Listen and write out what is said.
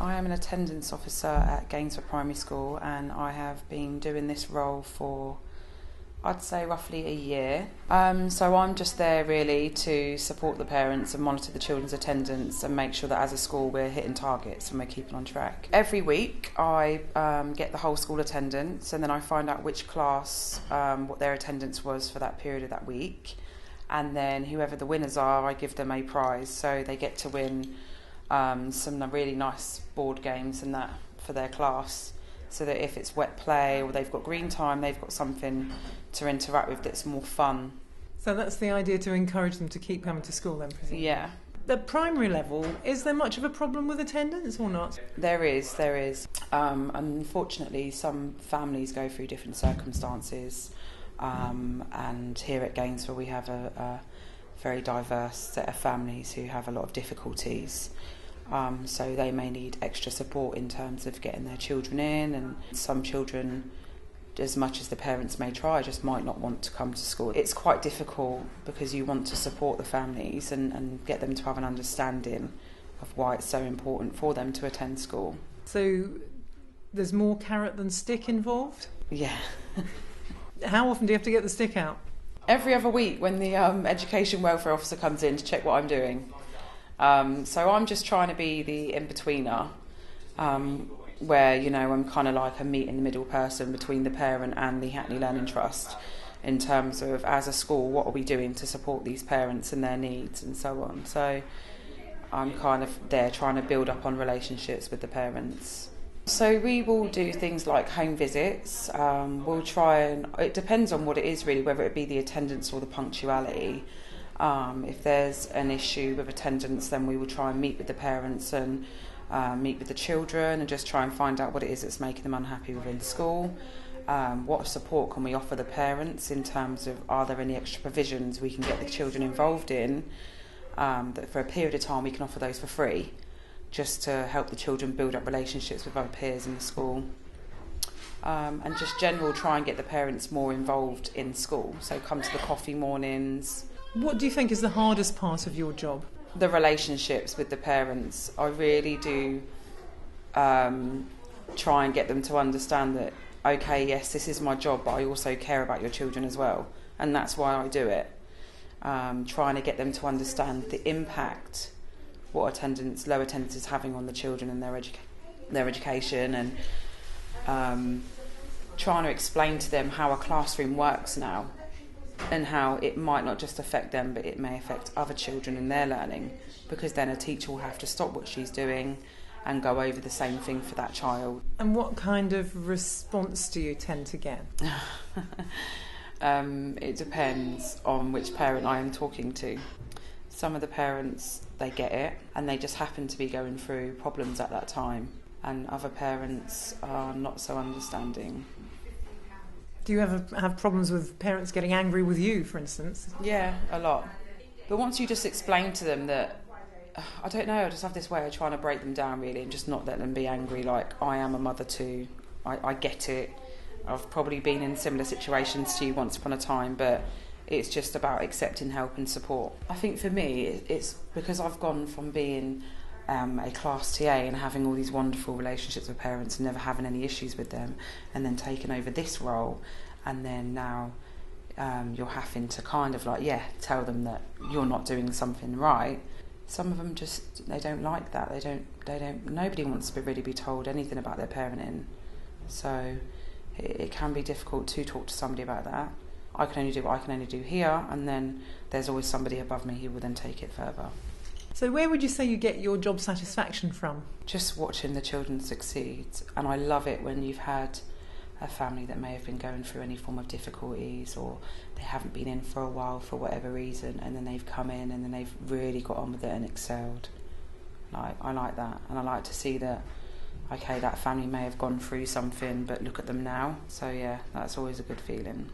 I am an attendance officer at Gainsford Primary School, and I have been doing this role for, I'd say, roughly a year. So I'm just there really to support the parents and monitor the children's attendance and make sure that as a school we're hitting targets and we're keeping on track. Every week I get the whole school attendance, and then I find out which class, what their attendance was for that period of that week. And then whoever the winners are, I give them a prize. So they get to win some really nice board games and that for their class, so that if it's wet play or they've got green time, they've got something to interact with that's more fun. So that's the idea, to encourage them to keep coming to school then, presumably? Yeah. The primary level, is there much of a problem with attendance or not? There is. Unfortunately, some families go through different circumstances, and here at Gainsford we have a very diverse set of families who have a lot of difficulties. So they may need extra support in terms of getting their children in, and some children, as much as the parents may try, just might not want to come to school. It's quite difficult because you want to support the families and get them to have an understanding of why it's so important for them to attend school. So there's more carrot than stick involved? Yeah. How often do you have to get the stick out? Every other week when the education welfare officer comes in to check what I'm doing. So I'm just trying to be the in-betweener, where, you know, I'm kind of like a meet-in-the-middle person between the parent and the Hackney Learning Trust, in terms of, as a school, what are we doing to support these parents and their needs and so on. So I'm kind of there trying to build up on relationships with the parents. So we will do things like home visits. We'll try and, it depends on what it is really, whether it be the attendance or the punctuality. If there's an issue with attendance, then we will try and meet with the parents and meet with the children and just try and find out what it is that's making them unhappy within school. What support can we offer the parents in terms of, are there any extra provisions we can get the children involved in, that for a period of time we can offer those for free, just to help the children build up relationships with other peers in the school. And just general try and get the parents more involved in school, so come to the coffee mornings. What do you think is the hardest part of your job? The relationships with the parents. I really do try and get them to understand that, okay, yes, this is my job, but I also care about your children as well, and that's why I do it. Trying to get them to understand the impact what low attendance is having on the children and their education, and trying to explain to them how a classroom works now, and how it might not just affect them, but it may affect other children in their learning, because then a teacher will have to stop what she's doing and go over the same thing for that child. And what kind of response do you tend to get? It depends on which parent I am talking to. Some of the parents, they get it and they just happen to be going through problems at that time, and other parents are not so understanding. Do you ever have problems with parents getting angry with you, for instance? Yeah, a lot. But once you just explain to them that, I don't know, I just have this way of trying to break them down really, and just not let them be angry. Like, I am a mother too, I get it. I've probably been in similar situations to you once upon a time, but it's just about accepting help and support. I think for me, it's because I've gone from being a class TA and having all these wonderful relationships with parents and never having any issues with them, and then taking over this role, and then now you're having to kind of like, tell them that you're not doing something right. Some of them just, they don't like that. They don't. Nobody wants to really be told anything about their parenting, so it can be difficult to talk to somebody about that. I can only do what I can only do here, and then there's always somebody above me who will then take it further. So where would you say you get your job satisfaction from? Just watching the children succeed. And I love it when you've had a family that may have been going through any form of difficulties, or they haven't been in for a while for whatever reason, and then they've come in and then they've really got on with it and excelled. I like that, and I like to see that, okay, that family may have gone through something, but look at them now. So yeah, that's always a good feeling.